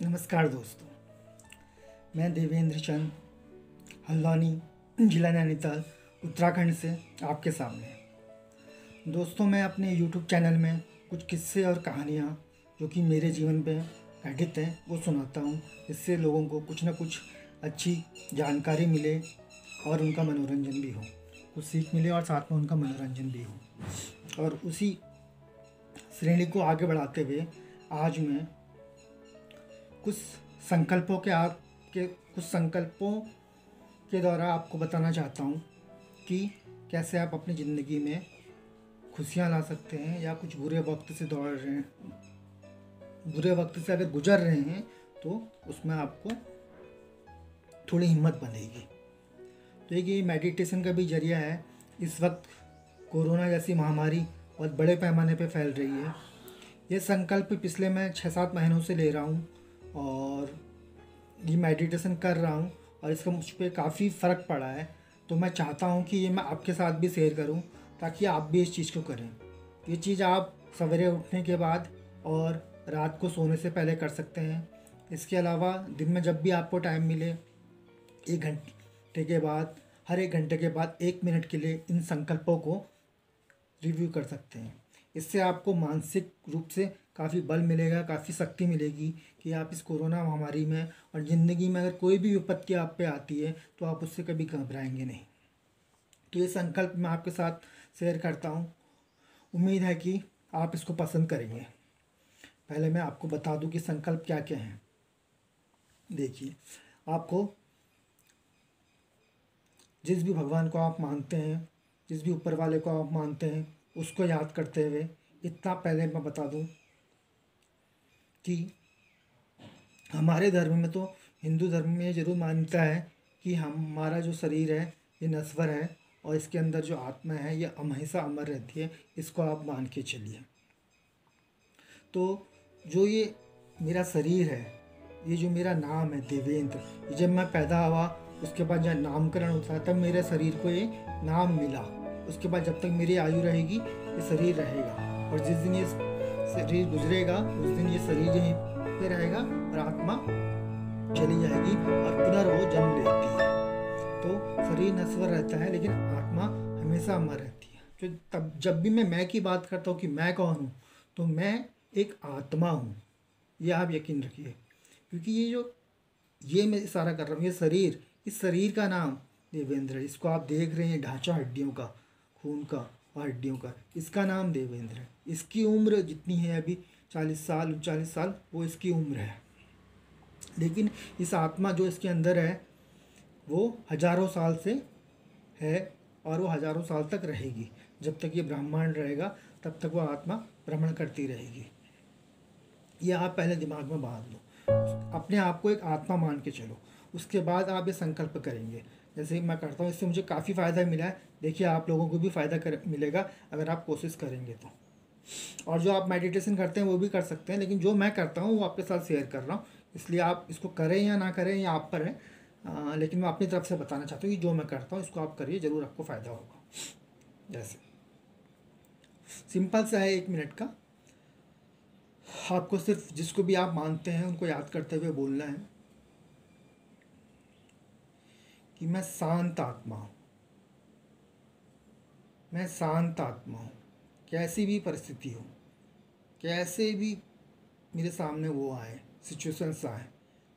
नमस्कार दोस्तों, मैं देवेंद्र चंद हल्द्वानी, जिला नैनीताल, उत्तराखंड से आपके सामने। दोस्तों, मैं अपने YouTube चैनल में कुछ किस्से और कहानियाँ जो कि मेरे जीवन पे घटित हैं वो सुनाता हूँ। इससे लोगों को कुछ ना कुछ अच्छी जानकारी मिले और उनका मनोरंजन भी हो, कुछ सीख मिले और साथ में उनका मनोरंजन भी हो। और उसी श्रेणी को आगे बढ़ाते हुए आज मैं कुछ संकल्पों के द्वारा आपको बताना चाहता हूँ कि कैसे आप अपनी ज़िंदगी में खुशियाँ ला सकते हैं, या कुछ बुरे वक्त से बुरे वक्त से अगर गुजर रहे हैं तो उसमें आपको थोड़ी हिम्मत बनेगी। तो एक ये मेडिटेशन का भी जरिया है। इस वक्त कोरोना जैसी महामारी बहुत बड़े पैमाने पे फैल रही है। ये संकल्प पिछले मैं 6-7 महीनों से ले रहा हूँ और ये मेडिटेशन कर रहा हूँ और इसका मुझ पर काफ़ी फ़र्क पड़ा है। तो मैं चाहता हूँ कि ये मैं आपके साथ भी शेयर करूँ ताकि आप भी इस चीज़ को करें। ये चीज़ आप सवेरे उठने के बाद और रात को सोने से पहले कर सकते हैं। इसके अलावा दिन में जब भी आपको टाइम मिले, 1 घंटे के बाद, हर 1 घंटे के बाद 1 मिनट के लिए इन संकल्पों को रिव्यू कर सकते हैं। इससे आपको मानसिक रूप से काफ़ी बल मिलेगा, काफ़ी शक्ति मिलेगी कि आप इस कोरोना महामारी में और ज़िंदगी में अगर कोई भी विपत्ति आप पे आती है तो आप उससे कभी घबराएंगे नहीं। तो ये संकल्प मैं आपके साथ शेयर करता हूँ। उम्मीद है कि आप इसको पसंद करेंगे। पहले मैं आपको बता दूं कि संकल्प क्या क्या हैं। देखिए, आपको जिस भी भगवान को आप मानते हैं, जिस भी ऊपर वाले को आप मानते हैं, उसको याद करते हुए इतना पहले मैं बता दूं कि हमारे धर्म में, तो हिंदू धर्म में, ये ज़रूर मान्यता है कि हमारा जो शरीर है ये नश्वर है और इसके अंदर जो आत्मा है ये हमेशा अमर रहती है। इसको आप मान के चलिए। तो जो ये मेरा शरीर है, ये जो मेरा नाम है देवेंद्र, ये जब मैं पैदा हुआ उसके बाद जब नामकरण होता है तब मेरे शरीर को ये नाम मिला। उसके बाद जब तक मेरी आयु रहेगी ये शरीर रहेगा, और जिस दिन ये शरीर गुजरेगा उस दिन ये शरीर यहीं पे रहेगा और आत्मा चली जाएगी और पुनर्वो जन्म लेती है। तो शरीर नश्वर रहता है लेकिन आत्मा हमेशा अमर रहती है। जो तब जब भी मैं की बात करता हूँ कि मैं कौन हूँ, तो मैं एक आत्मा हूँ, ये आप यकीन रखिए। क्योंकि ये मैं इशारा कर रहा हूँ, ये शरीर, इस शरीर का नाम देवेंद्र है। इसको आप देख रहे हैं, ढांचा हड्डियों का, खून का और हड्डियों का, इसका नाम देवेंद्र है। इसकी उम्र जितनी है अभी 40 साल 39 साल, वो इसकी उम्र है। लेकिन इस आत्मा जो इसके अंदर है वो हजारों साल से है और वो हजारों साल तक रहेगी। जब तक ये ब्रह्मांड रहेगा तब तक वो आत्मा भ्रमण करती रहेगी। ये आप पहले दिमाग में बांध लो, अपने आप को एक आत्मा मान के चलो। उसके बाद आप ये संकल्प करेंगे जैसे मैं करता हूँ। इससे मुझे काफ़ी फ़ायदा मिला है। देखिए, आप लोगों को भी फ़ायदा मिलेगा अगर आप कोशिश करेंगे तो। और जो आप मेडिटेशन करते हैं वो भी कर सकते हैं, लेकिन जो मैं करता हूँ वो आपके साथ शेयर कर रहा हूँ। इसलिए आप इसको करें या ना करें, ये आप पर है। लेकिन मैं अपनी तरफ से बताना चाहता हूँ कि जो मैं करता हूँ इसको आप करिए, ज़रूर आपको फ़ायदा होगा। जैसे सिंपल सा है, 1 मिनट का। आपको सिर्फ जिसको भी आप मानते हैं उनको याद करते हुए बोलना है कि मैं शांत आत्मा हूँ। मैं शांत आत्मा हूँ। कैसी भी परिस्थिति हो, कैसे भी मेरे सामने वो आए, सिचुएशंस आए,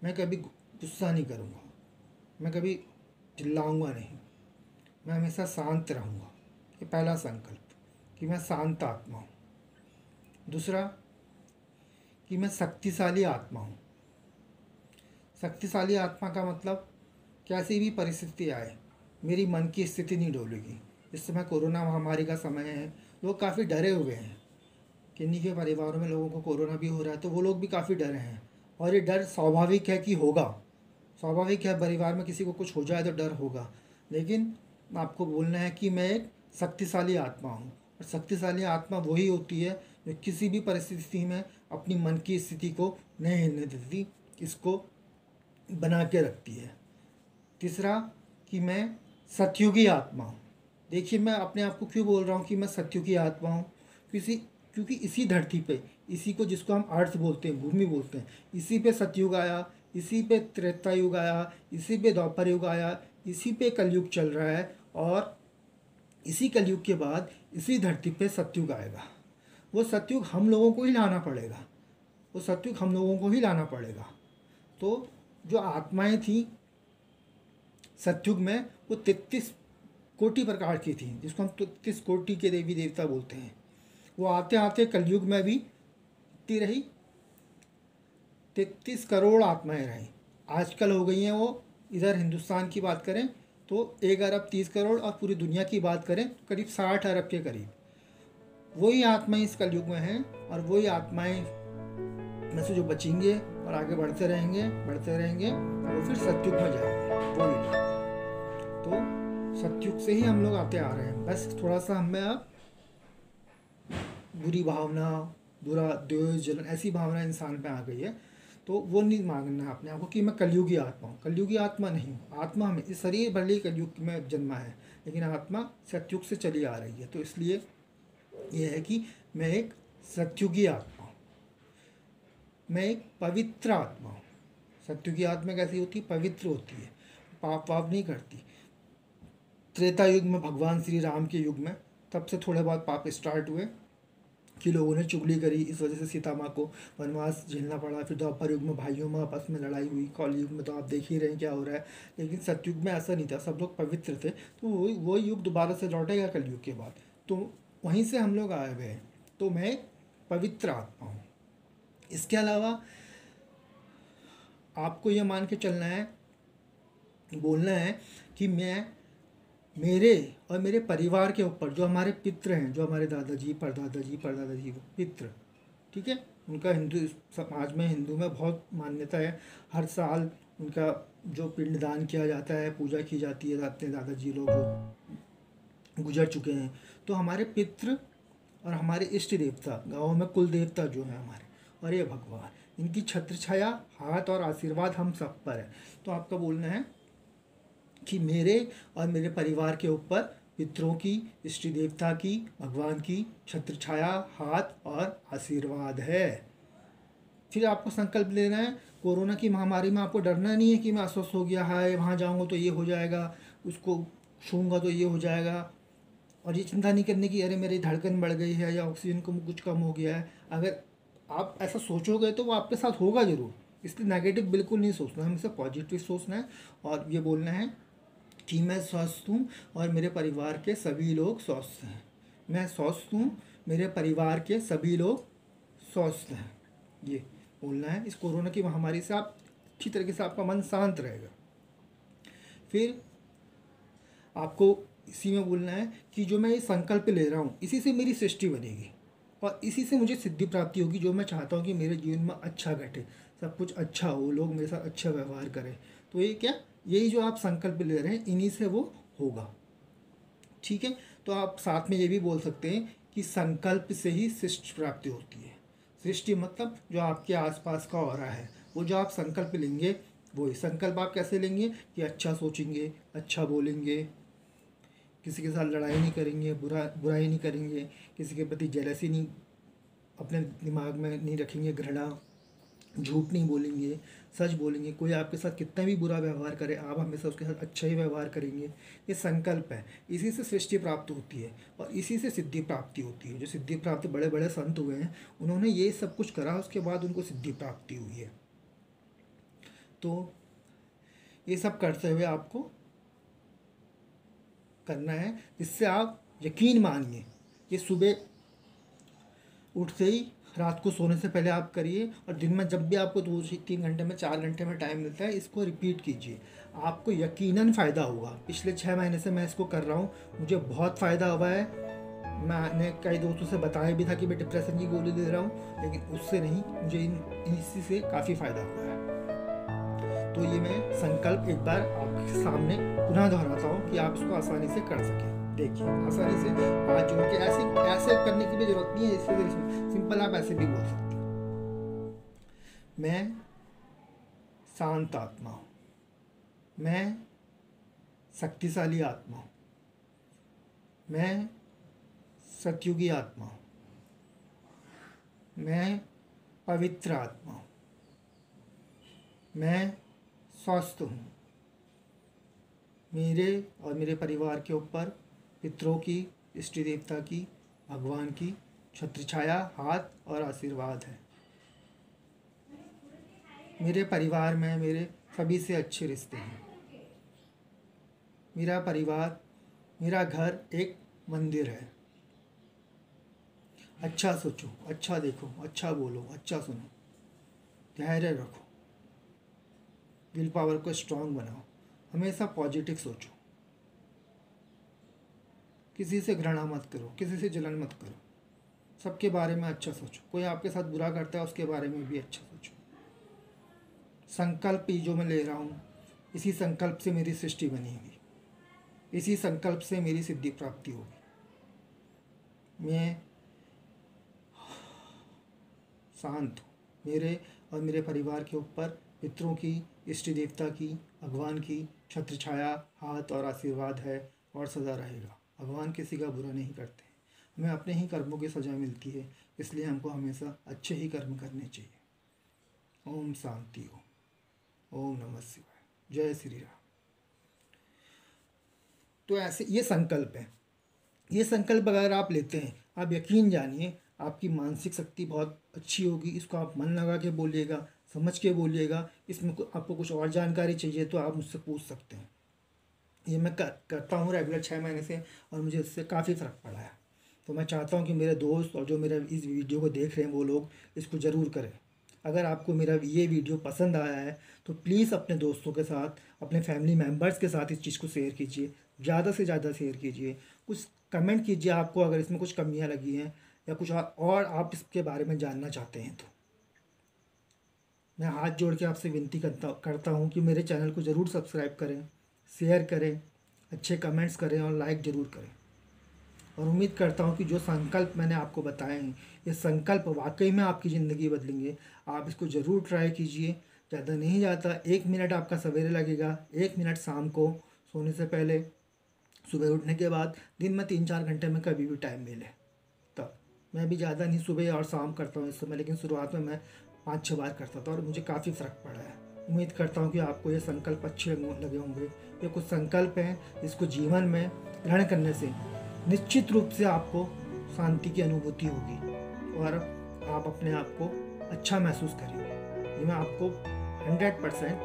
मैं कभी गुस्सा नहीं करूँगा, मैं कभी चिल्लाऊँगा नहीं, मैं हमेशा शांत रहूँगा। ये पहला संकल्प कि मैं शांत आत्मा हूँ। दूसरा कि मैं शक्तिशाली आत्मा हूँ। शक्तिशाली आत्मा का मतलब, कैसी भी परिस्थिति आए मेरी मन की स्थिति नहीं डोलेगी। इस समय कोरोना महामारी का समय है, लोग काफ़ी डरे हुए हैं। किन्हीं के परिवारों में लोगों को कोरोना भी हो रहा है तो वो लोग भी काफ़ी डरे हैं। और ये डर स्वाभाविक है कि होगा, स्वाभाविक है, परिवार में किसी को कुछ हो जाए तो डर होगा। लेकिन आपको बोलना है कि मैं एक शक्तिशाली आत्मा हूँ। और शक्तिशाली आत्मा वही होती है जो किसी भी परिस्थिति में अपनी मन की स्थिति को नहीं हिलने देती, इसको बना के रखती है। तीसरा कि मैं सतयुगी आत्मा हूँ। देखिए, मैं अपने आप को क्यों बोल रहा हूँ कि मैं सतयुगी आत्मा हूँ, क्योंकि इसी धरती पे, इसी को, जिसको हम अर्थ बोलते हैं, भूमि बोलते हैं, इसी पे सतयुग आया, इसी पे त्रेता युग आया, इसी पे द्वापर युग आया, इसी पे कलयुग चल रहा है, और इसी कलयुग के बाद इसी धरती पे सतयुग आएगा। वो सतयुग हम लोगों को ही लाना पड़ेगा, वो सतयुग हम लोगों को ही लाना पड़ेगा। तो जो आत्माएं थी सतयुग में, वो 33 कोटि प्रकार की थी, जिसको हम 33 कोटि के देवी देवता बोलते हैं। वो आते आते कलयुग में भी इतनी रही, 33 करोड़ आत्माएं रहीं। आजकल हो गई हैं वो, इधर हिंदुस्तान की बात करें तो 1 अरब 30 करोड़, और पूरी दुनिया की बात करें करीब 60 अरब के करीब। वही आत्माएं इस कलयुग में हैं, और वही आत्माएं में से जो बचेंगे और आगे बढ़ते रहेंगे वो फिर सतयुग में जाएंगे, वही लोग। तो सतयुग से ही हम लोग आते आ रहे हैं, बस थोड़ा सा हमें अब बुरी भावना, बुरा द्वेष, जलन, ऐसी भावना इंसान पे आ गई है। तो वो नहीं मांगना है अपने आप को कि मैं कलयुगी आत्मा हूँ। कलयुगी आत्मा नहीं हूँ। आत्मा हमें, इस शरीर भले ही कलयुग में जन्मा है, लेकिन आत्मा सतयुग से चली आ रही है। तो इसलिए यह है कि मैं एक सतयुगी आत्मा हूँ, मैं एक पवित्र आत्मा हूँ। सतयुगी आत्मा कैसी होती है? पवित्र होती है, पाप वाप नहीं करती। त्रेता युग में, भगवान श्री राम के युग में, तब से थोड़े बहुत पाप स्टार्ट हुए कि लोगों ने चुगली करी, इस वजह से सीता माँ को वनवास झेलना पड़ा। फिर द्वापर युग में भाइयों में आपस में लड़ाई हुई। कौल युग में तो आप देख ही रहे हैं क्या हो रहा है। लेकिन सतयुग में ऐसा नहीं था, सब लोग पवित्र थे। तो वो युग दोबारा से लौटेगा कलयुग के बाद, तो वहीं से हम लोग आए हुए हैं। तो मैं पवित्र आत्मा हूँ। इसके अलावा आपको ये मान के चलना है, बोलना है कि मैं, मेरे और मेरे परिवार के ऊपर जो हमारे पितृ हैं, जो हमारे दादाजी परदादाजी वो पितृ, ठीक है, उनका हिंदू समाज में, हिंदू में बहुत मान्यता है। हर साल उनका जो पिंडदान किया जाता है, पूजा की जाती है। अपने दादाजी लोग जो गुजर चुके हैं, तो हमारे पितृ और हमारे इष्ट देवता, गाँव में कुल देवता जो है हमारे, और ये भगवान, इनकी छत्र छाया, हाथ और आशीर्वाद हम सब पर है। तो आपका बोलना है कि मेरे और मेरे परिवार के ऊपर पितरों की, इष्ट देवता की, भगवान की छत्र छाया, हाथ और आशीर्वाद है। फिर आपको संकल्प लेना है, कोरोना की महामारी में आपको डरना नहीं है कि मैं अस्वस्थ हो गया है, वहाँ जाऊँगा तो ये हो जाएगा, उसको छूँगा तो ये हो जाएगा, और ये चिंता नहीं करने की अरे मेरी धड़कन बढ़ गई है या ऑक्सीजन को कुछ कम हो गया है। अगर आप ऐसा सोचोगे तो वो आपके साथ होगा ज़रूर। इसलिए नेगेटिव बिल्कुल नहीं सोचना, हमेशा पॉजिटिव सोचना है, और ये बोलना है कि मैं स्वस्थ हूँ और मेरे परिवार के सभी लोग स्वस्थ हैं। मैं स्वस्थ हूँ, मेरे परिवार के सभी लोग स्वस्थ हैं, ये बोलना है। इस कोरोना की महामारी से आप अच्छी तरीके से, आपका मन शांत रहेगा। फिर आपको इसी में बोलना है कि जो मैं ये संकल्प ले रहा हूँ, इसी से मेरी सृष्टि बनेगी और इसी से मुझे सिद्धि प्राप्ति होगी। जो मैं चाहता हूँ कि मेरे जीवन में अच्छा घटे, सब कुछ अच्छा हो, लोग मेरे साथ अच्छा व्यवहार करें, तो ये क्या, यही जो आप संकल्प ले रहे हैं, इन्हीं से वो होगा। ठीक है, तो आप साथ में ये भी बोल सकते हैं कि संकल्प से ही सृष्टि प्राप्ति होती है। सृष्टि मतलब जो आपके आसपास का हो रहा है, वो जो आप संकल्प लेंगे, वही संकल्प आप कैसे लेंगे कि अच्छा सोचेंगे, अच्छा बोलेंगे, किसी के साथ लड़ाई नहीं करेंगे, बुराई नहीं करेंगे, किसी के प्रति जेलसी नहीं अपने दिमाग में नहीं रखेंगे, घृणा, झूठ नहीं बोलेंगे, सच बोलेंगे। कोई आपके साथ कितना भी बुरा व्यवहार करे, आप हमेशा उसके साथ अच्छा ही व्यवहार करेंगे। ये संकल्प है, इसी से सृष्टि प्राप्त होती है और इसी से सिद्धि प्राप्ति होती है। जो सिद्धि प्राप्त बड़े बड़े संत हुए हैं, उन्होंने ये सब कुछ करा, उसके बाद उनको सिद्धि प्राप्ति हुई है। तो ये सब करते हुए आपको करना है, जिससे आप यकीन मानिए। ये सुबह उठते ही, रात को सोने से पहले आप करिए, और दिन में जब भी आपको 2-3 घंटे में, 4 घंटे में टाइम मिलता है, इसको रिपीट कीजिए। आपको यकीनन फ़ायदा होगा। पिछले 6 महीने से मैं इसको कर रहा हूँ, मुझे बहुत फ़ायदा हुआ है। मैंने कई दोस्तों से बताया भी था कि मैं डिप्रेशन की गोली ले रहा हूँ, लेकिन उससे नहीं, मुझे इसी से काफ़ी फ़ायदा हुआ है। तो ये मैं संकल्प एक बार आपके सामने पुनः दोहराता हूँ कि आप इसको आसानी से कर सकें। देखिए, आसानी से हाथ जोड़ के, ऐसे करने की भी जरूरत नहीं है, इससे सिंपल आप ऐसे भी बोल सकते हैं। मैं शांत आत्मा हूँ, मैं शक्तिशाली आत्मा हूँ, मैं सतयुगी आत्मा हूँ, मैं पवित्र आत्मा हूँ। मैं स्वस्थ हूँ। मेरे और मेरे परिवार के ऊपर पितरों की, इष्ट देवता की, भगवान की छत्र छाया, हाथ और आशीर्वाद है। मेरे परिवार में मेरे सभी से अच्छे रिश्ते हैं। मेरा परिवार, मेरा घर एक मंदिर है। अच्छा सोचो, अच्छा देखो, अच्छा बोलो, अच्छा सुनो, धैर्य रखो, विल पावर को स्ट्रांग बनाओ, हमेशा पॉजिटिव सोचो, किसी से घृणा मत करो, किसी से जलन मत करो, सबके बारे में अच्छा सोचो। कोई आपके साथ बुरा करता है उसके बारे में भी अच्छा सोचो। संकल्प जो मैं ले रहा हूँ, इसी संकल्प से मेरी सृष्टि बनी होगी, इसी संकल्प से मेरी सिद्धि प्राप्ति होगी। मैं शांत हूँ। मेरे और मेरे परिवार के ऊपर पितरों की, इष्ट देवता की, भगवान की छत्र छाया, हाथ और आशीर्वाद है और सदा रहेगा। भगवान किसी का बुरा नहीं करते। हमें अपने ही कर्मों की सजा मिलती है, इसलिए हमको हमेशा अच्छे ही कर्म करने चाहिए। ओम शांति हो। ओम नमः शिवाय। जय श्री राम। तो ऐसे ये संकल्प है। ये संकल्प अगर आप लेते हैं, आप यकीन जानिए आपकी मानसिक शक्ति बहुत अच्छी होगी। इसको आप मन लगा के बोलिएगा, समझ के बोलिएगा। इसमें आपको कुछ और जानकारी चाहिए तो आप मुझसे पूछ सकते हैं। ये मैं करता हूँ रेगुलर 6 महीने से और मुझे इससे काफ़ी फ़र्क पड़ा है। तो मैं चाहता हूँ कि मेरे दोस्त और जो मेरे इस वीडियो को देख रहे हैं वो लोग इसको ज़रूर करें। अगर आपको मेरा ये वीडियो पसंद आया है तो प्लीज़ अपने दोस्तों के साथ, अपने फैमिली मेम्बर्स के साथ इस चीज़ को शेयर कीजिए, ज़्यादा से ज़्यादा शेयर कीजिए। कुछ कमेंट कीजिए आपको अगर इसमें कुछ कमियाँ लगी हैं या कुछ और आप इसके बारे में जानना चाहते हैं तो। मैं हाथ जोड़ के आपसे विनती करता हूँ कि मेरे चैनल को ज़रूर सब्सक्राइब करें, शेयर करें, अच्छे कमेंट्स करें और लाइक ज़रूर करें। और उम्मीद करता हूँ कि जो संकल्प मैंने आपको बताए हैं, ये संकल्प वाकई में आपकी ज़िंदगी बदलेंगे। आप इसको ज़रूर ट्राई कीजिए। ज़्यादा नहीं जाता, 1 मिनट आपका सवेरे लगेगा, 1 मिनट शाम को सोने से पहले, सुबह उठने के बाद, दिन में 3-4 घंटे में कभी भी टाइम मिले तब। मैं भी ज़्यादा नहीं, सुबह और शाम करता हूँ इस समय, लेकिन शुरुआत में मैं 5-6 बार करता था और मुझे काफ़ी फ़र्क पड़ा है। उम्मीद करता हूँ कि आपको ये संकल्प अच्छे लगे होंगे। ये कुछ संकल्प हैं जिसको जीवन में ग्रहण करने से निश्चित रूप से आपको शांति की अनुभूति होगी और आप अपने आप को अच्छा महसूस करेंगे। ये मैं आपको 100%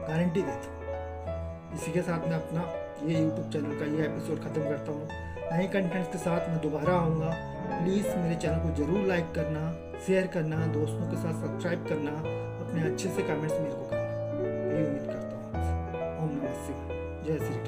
गारंटी देता हूँ। इसी के साथ मैं अपना ये YouTube चैनल का ये एपिसोड ख़त्म करता हूँ। नए कंटेंट्स के साथ मैं दोबारा आऊँगा। प्लीज़ मेरे चैनल को ज़रूर लाइक करना, शेयर करना, दोस्तों के साथ सब्सक्राइब करना, अपने अच्छे से कमेंट्स मेरे को करना। यही उम्मीद करता हूँ। ओम नमः शिवाय। जय श्री राम।